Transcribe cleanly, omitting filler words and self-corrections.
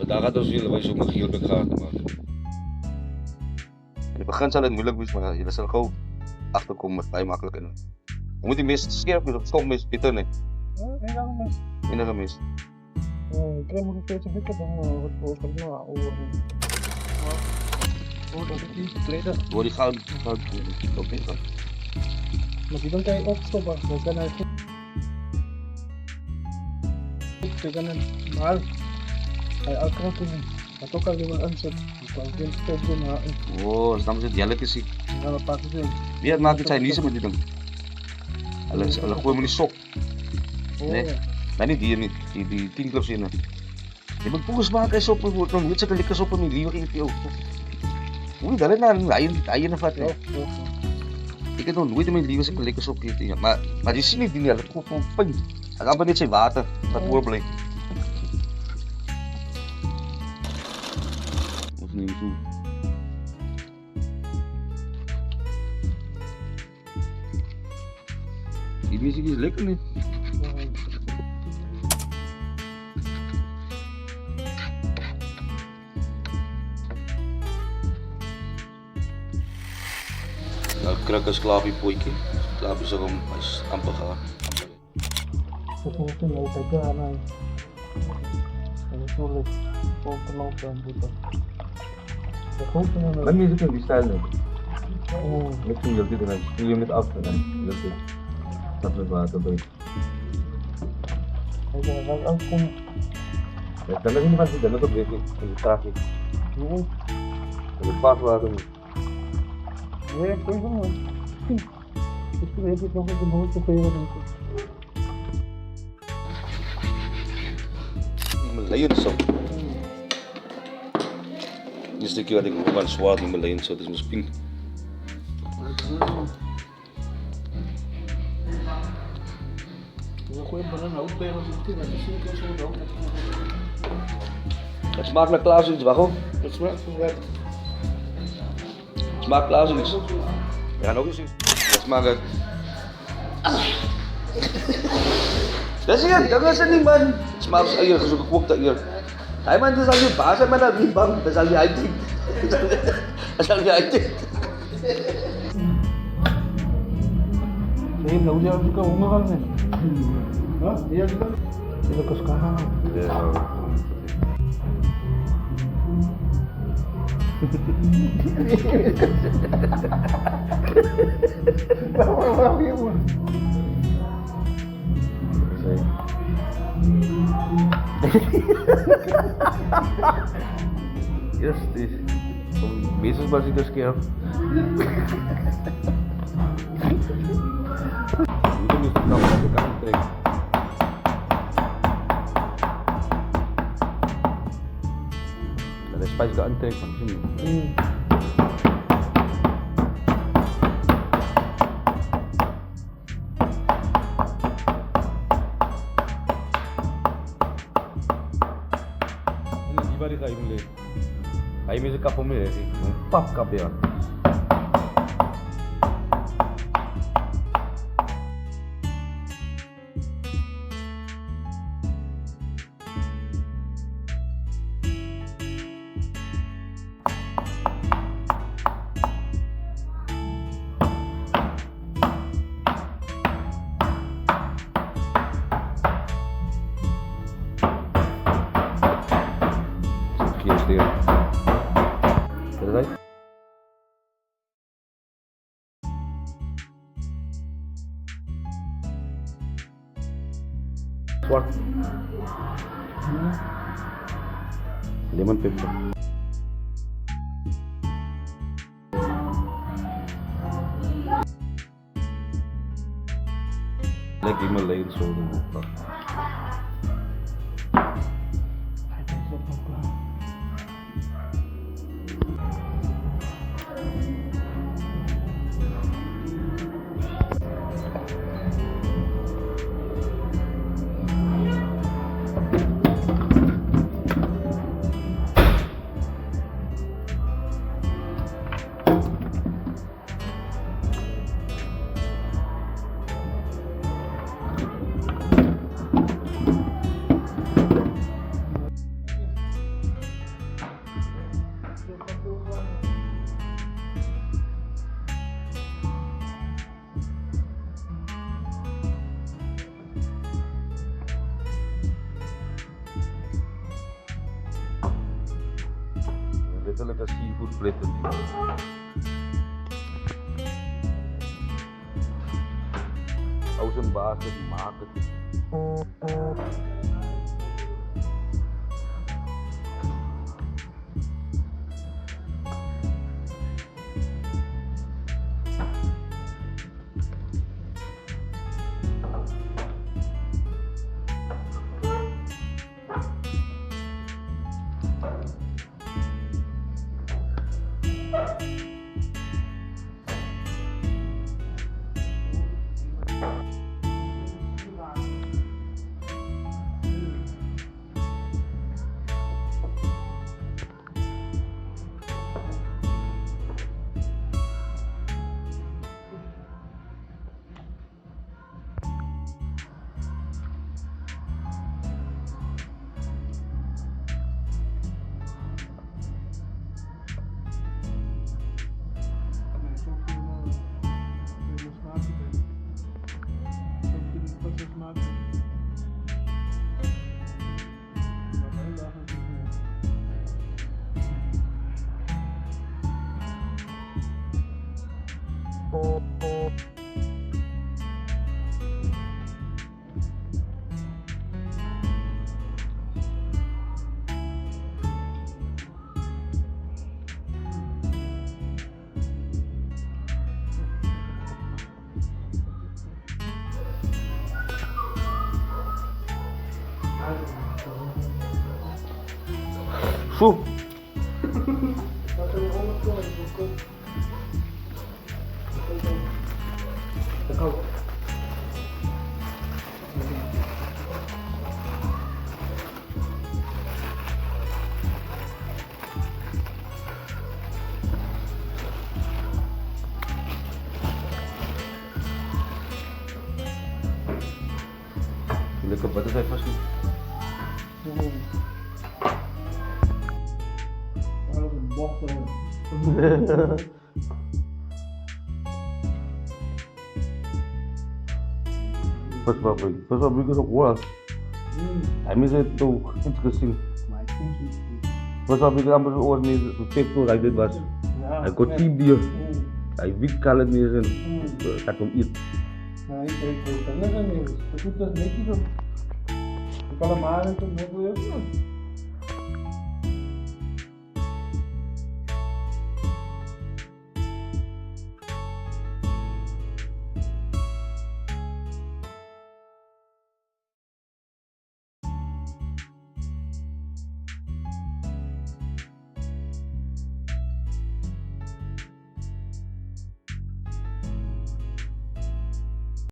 Daar gaat ons weer zo mag heel begaan te maken. In het begin zal het moeilijk zijn, maar je zal gauw achterkomen met vrij makkelijk. En je moet die meest scherp doen, stom meest bitter nee. Enige mis. Ik krijg nog een beetje bitter dan wat voor dat is niet verleden. Door die goud op in gaan. Maar die dan kan je opstoppen, dan kan hij goed. Je kan het maar hij uitkroppen. Dat ook al die wel aanzet. Dus dan kun je het doen maar. Oh, dan is het delicacy. Ja, dat pakt het in. Wie het maakt het Chinese met die ding. Hulle gooi met die sok. Nee. Maar niet die 10 clubs in. Je moet volgens maken is op dan moet ze lekker op met liever in jou. Hoe dat nou hij in vat. Ik het nog nooit in mijn leven so lekker sop gegeten, maar jy sien nie die nie, dit kom van pyn. Ek amper net sy water wat oorbly. Ons neem so. Die muziek is lekker nie. Nou krak is klaar op die potjie. Klaar besig om is amper gaan. Dat moet je nou kijken aan mij. En natuurlijk gewoon te lopen en boeten. De groepen en Wat muziek in die stijl nou? Oh. Ik vind dat dit en dan speel je met af en dan dat met water bij. Kijk, dat gaat uitkomen. Ja, dan is niet van zitten, dat op weg in de traffic. Nee. Dat is vaak water niet. Nee, ik weet het niet. Misschien heb ik nog een boot te veel. Malayan zo. Dit stukje wat ik gewoon zwaar in Malayan zo, dus mijn pink. Het smaakt naar klaar zoiets, waarom? Het smaakt van werk. Het smaakt klaar zoiets. Ja, nog eens. Het smaakt het. Dat is het, dat is het niet man. Het smaakt als eier, gezoek gekookt eier. Hij man, dat is al je baas, hij man dat niet bang. Dat is al je uitdient. Dat is al je uitdient. Nee, nou dia juga honger kan. Hah? Iya juga. Itu kesukaan. Ja. Waarom hier man? Yes, dit. Meestal was ik dus keer. Itu mesti kau lakukan trik. Ada spice kat trik macam ni. Ini di bawah kayu mulai. Kayu mesti kau mulai sih. Pap kau ya. Hier. Terus. Swart. Lemon pepper. Like die Malayan soda buka. letterlijk een seafood platter. Als een baas het maakt het. Zo. Lekker butterfly vast niet. First fabric is ook wel. Hij mis het toch iets gezien. First fabric is amper zoals meer perfect hij dit was. Hij kon team die. Hij weet kan het niet zijn. Gaat om iets. Nee, ik weet het niet. Dat is netjes op. De calamari is ook net weer.